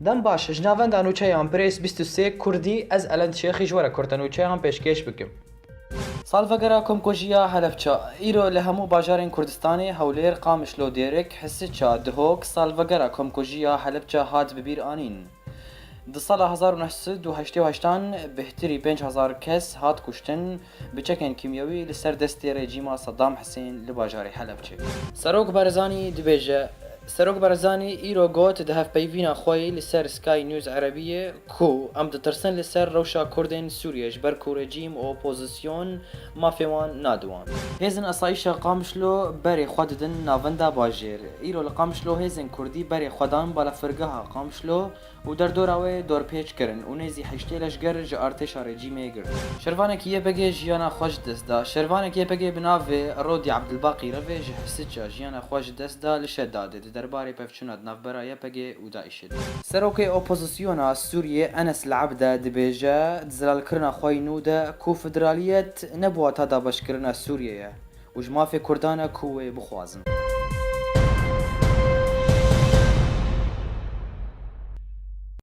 دەم باش ژناوەن دانوچەیان برێس 23 کوردی ئەز ئەلەند شێخی ژوەرە کورتەنوچەیان پێشکەش بکەم. سالڤەگەرا کۆمکۆژیە هەلەفچە ئیرۆ لە هەموو باژارên کوردستانی هەولێر قامشلۆ دێرێک حسچە دهۆک سالڤەگەرا کۆمکۆژیە هەلەفچە هات ببیر ئانین. Di sala 1980 bihtirî 5,000 kes hat kuştin bi çekên kîmyewî li ser destê rejîma Saddam Hüseyin li bajarê Helepçê. Serok Barzanî dibêje Serok Barzanî îro got di hevpeyvîna xwe li ser Sky News Erebiyê ku em ditirsin li ser rewşa Kurdên Sûriye ji ber ku rejîm û opozîsyon mafê wan nadiwan. Hêzên Asayîşa Qamişlo berê xwe didin navenda bajêr. Îro li Qamişlo hêzên Kurdî berê xwe dan balafirgeha Qamişlo û derdora wê dorpêç kirin û nêzî heştê leşger ji artêşa rejîmê girt. Şervanekî YPG jiyana xwe ji dest da. Şervanekî YPG bi navê Rodî Ebdilbaqî Revê ji Hisiça jiyana xwe ji dest da li Şeddadê di derbarê pevçûna di navbera YPG û Daişê. Serokê opozisyona Sûriyê Enes El Abde dibêje di zilalkirina xwe nû de ku federaliyet nebûwa ta dabeşkirina Sûriyê ye û ji mafê Kurdan e ku wê bixwazin.